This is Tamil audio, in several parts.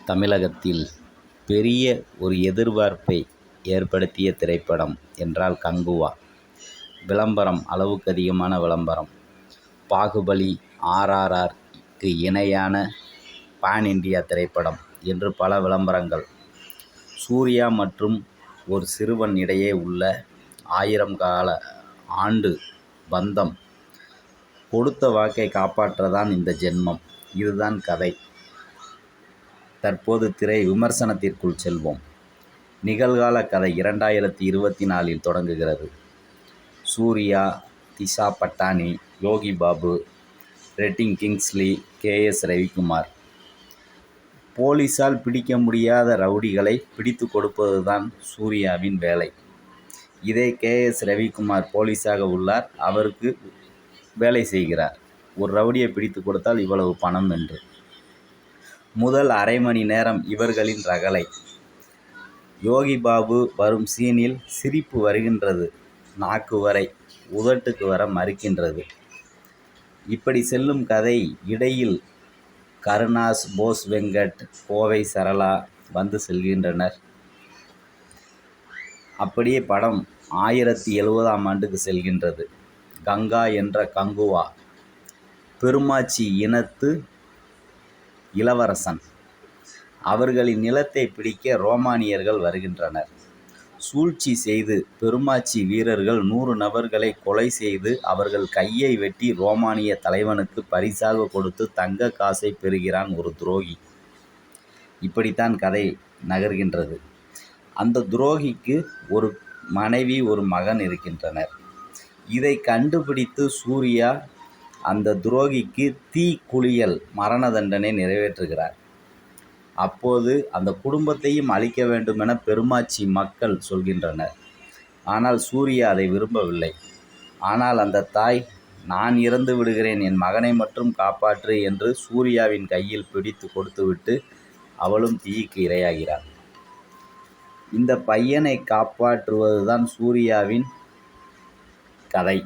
தமிழகத்தில் பெரிய ஒரு எதிர்பார்ப்பை ஏற்படுத்திய திரைப்படம் என்றால் கங்குவா. விளம்பரம், அளவுக்கு அதிகமான விளம்பரம். பாகுபலி, RRRக்கு இணையான பான் இண்டியா திரைப்படம் என்று பல விளம்பரங்கள். சூர்யா மற்றும் ஒரு சிறுவன் இடையே உள்ள 1000 ஆண்டு பந்தம். கொடுத்த வாக்கை காப்பாற்றதான் இந்த ஜென்மம். இதுதான் கதை. தற்போது திரை விமர்சனத்திற்குள் செல்வோம். நிகழ்கால கதை 2024 தொடங்குகிறது. சூர்யா, திஷா பட்டானி, யோகி பாபு, ரெட்டிங் கிங்ஸ்லி, KS ரவிக்குமார். போலீஸால் பிடிக்க முடியாத ரவுடிகளை பிடித்து கொடுப்பதுதான் சூர்யாவின் வேலை. இதே KS ரவிக்குமார் போலீஸாக உள்ளார். அவருக்கு வேலை செய்கிறார். ஒரு ரவுடியை பிடித்து கொடுத்தால் இவ்வளவு பணம் என்று. முதல் அரை மணி நேரம் இவர்களின் ரகளை. யோகி பாபு வரும் சீனில் சிரிப்பு வருகின்றது. நாக்கு வரை, உதட்டுக்கு வர மறுக்கின்றது. இப்படி செல்லும் கதை. இடையில் கருணாஸ், போஸ் வெங்கட், கோவை சரளா வந்து செல்கின்றனர். அப்படியே படம் 1070ஆம் ஆண்டுக்கு செல்கின்றது. கங்கா என்ற கங்குவா, பெருமாச்சி இனத்து இளவரசன். அவர்களின் நிலத்தை பிடிக்க ரோமானியர்கள் வருகின்றனர். சூழ்ச்சி செய்து பெருமாச்சி வீரர்கள் 100 நபர்களை கொலை செய்து அவர்கள் கையை வெட்டி ரோமானிய தலைவனுக்கு பரிசாக கொடுத்து தங்க காசை பெறுகிறான் ஒரு துரோகி. இப்படித்தான் கதை நகர்கின்றது. அந்த துரோகிக்கு ஒரு மனைவி, ஒரு மகன் இருக்கின்றனர். இதை கண்டுபிடித்து சூர்யா அந்த துரோகிக்கு தீக்குளியல் மரண தண்டனை நிறைவேற்றுகிறார். அப்போது அந்த குடும்பத்தையும் அழிக்க வேண்டுமென பெருமாச்சி மக்கள் சொல்கின்றனர். ஆனால் சூர்யா அதை விரும்பவில்லை. ஆனால் அந்த தாய், நான் இறந்து விடுகிறேன், என் மகனை மட்டும் காப்பாற்று என்று சூர்யாவின் கையில் பிடித்து கொடுத்துவிட்டு அவளும் தீக்கு இரையாகிறாள். இந்த பையனை காப்பாற்றுவதுதான் சூர்யாவின் கதை.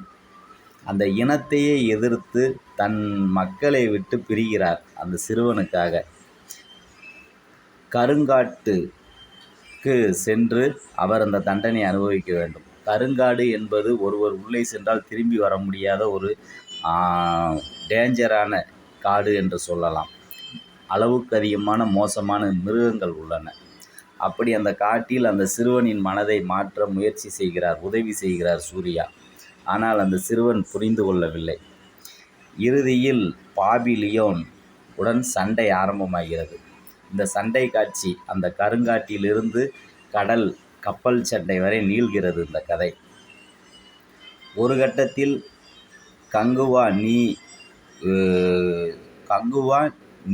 அந்த இனத்தையே எதிர்த்து தன் மக்களை விட்டு பிரிகிறார் அந்த சிறுவனுக்காக. கருங்காட்டுக்கு சென்று அவர் அந்த தண்டனை அனுபவிக்க வேண்டும். கருங்காடு என்பது ஒருவர் உள்ளே சென்றால் திரும்பி வர முடியாத ஒரு டேஞ்சரான காடு என்று சொல்லலாம். அளவுக்கு அதிகமான மோசமான மிருகங்கள் உள்ளன. அப்படி அந்த காட்டில் அந்த சிறுவனின் மனதை மாற்ற முயற்சி செய்கிறார், உதவி செய்கிறார் சூர்யா. ஆனால் அந்த சிறுவன் புரிந்து கொள்ளவில்லை. இறுதியில் பாபி லியோன் உடன் சண்டை ஆரம்பமாகிறது. இந்த சண்டை காட்சி அந்த கருங்காட்டிலிருந்து கடல், கப்பல் சண்டை வரை நீள்கிறது இந்த கதை. ஒரு கட்டத்தில் கங்குவா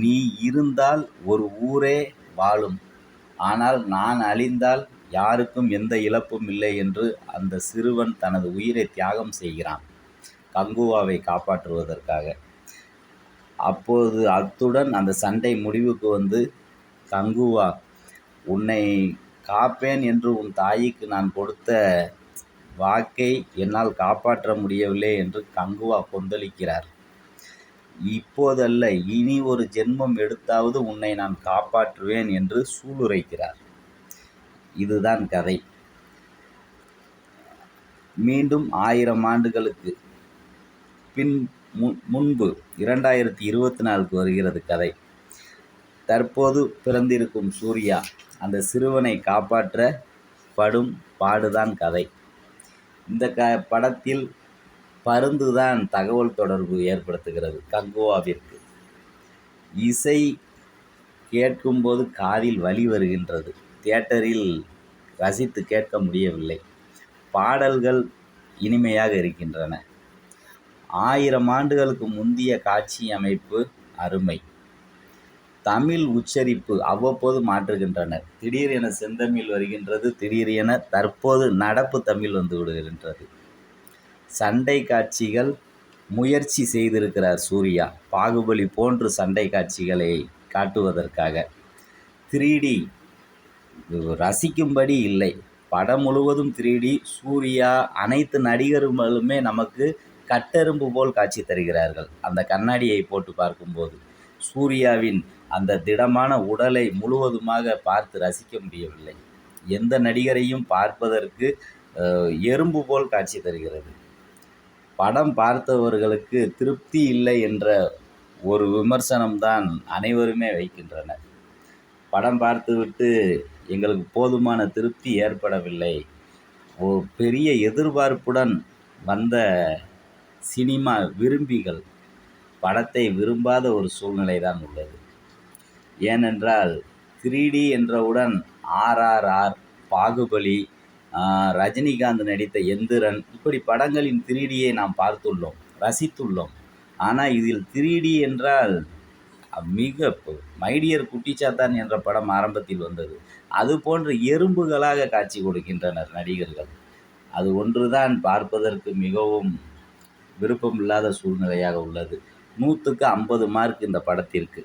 நீ இருந்தால் ஒரு ஊரே வாழும், ஆனால் நான் அழிந்தால் யாருக்கும் எந்த இழப்பும் இல்லை என்று அந்த சிறுவன் தனது உயிரை தியாகம் செய்கிறான் கங்குவாவை காப்பாற்றுவதற்காக. அப்போது அத்துடன் அந்த சண்டை முடிவுக்கு வந்து, கங்குவா, உன்னை காப்பேன் என்று உன் தாய்க்கு நான் கொடுத்த வாக்கை என்னால் காப்பாற்ற முடியவில்லை என்று கங்குவா கொந்தளிக்கிறார். இப்போதல்ல, இனி ஒரு ஜென்மம் எடுத்தாவது உன்னை நான் காப்பாற்றுவேன் என்று சூளுரைக்கிறார். இதுதான் கதை. மீண்டும் 1000 ஆண்டுகளுக்கு முன்பு 2024க்கு வருகிறது கதை. தற்போது பிறந்திருக்கும் சூர்யா அந்த சிறுவனை காப்பாற்ற படும் பாடுதான் கதை. இந்த படத்தில் பருந்துதான் தகவல் தொடர்பு ஏற்படுத்துகிறது கங்குவாவிற்கு. இசை கேட்கும்போது காதில் வலி வருகின்றது. தியேட்டரில் ரசித்து கேட்க முடியவில்லை. பாடல்கள் இனிமையாக இருக்கின்றன. 1000 ஆண்டுகளுக்கு முந்திய காட்சி அமைப்பு அருமை. தமிழ் உச்சரிப்பு அவ்வப்போது மாற்றுகின்றனர். திடீரென செந்தமிழ் வருகின்றது, திடீரென தற்போது நடப்பு தமிழ் வந்து விடுகின்றது. சண்டை காட்சிகள் முயற்சி செய்திருக்கிறார் சூர்யா. பாகுபலி போன்று சண்டை காட்சிகளை காட்டுவதற்காக. 3D ரசிக்கும்படி இல்லை. படம் முழுவதும் 3D. சூர்யா, அனைத்து நடிகர்களுமே நமக்கு கட்டெரும்பு போல் காட்சி தருகிறார்கள் அந்த கண்ணாடியை போட்டு பார்க்கும்போது. சூர்யாவின் அந்த திடமான உடலை முழுவதுமாக பார்த்து ரசிக்க முடியவில்லை. எந்த நடிகரையும் பார்ப்பதற்கு எறும்பு போல் காட்சி தருகிறது. படம் பார்த்தவர்களுக்கு திருப்தி இல்லை என்ற ஒரு விமர்சனம்தான் அனைவருமே வைக்கின்றனர். படம் பார்த்துவிட்டு எங்களுக்கு போதுமான திருப்தி ஏற்படவில்லை, ஒரு பெரிய எதிர்பார்ப்புடன் வந்த சினிமா விரும்பிகள் படத்தை விரும்பாத ஒரு சூழ்நிலை தான் உள்ளது. ஏனென்றால் 3D என்றவுடன் RRR, பாகுபலி, ரஜினிகாந்த் நடித்த எந்திரன் இப்படி படங்களின் 3Dயை நாம் பார்த்துள்ளோம், ரசித்துள்ளோம். ஆனால் இதில் 3D என்றால் மிக மைடியர் குட்டிச்சாத்தான் என்ற படம் ஆரம்பத்தில் வந்தது. அதுபோன்று எறும்புகளாக காட்சி கொடுக்கின்றனர் நடிகர்கள். அது ஒன்றுதான் பார்ப்பதற்கு மிகவும் விருப்பமில்லாத சூழ்நிலையாக உள்ளது. 100க்கு 50 மார்க் இந்த படத்திற்கு.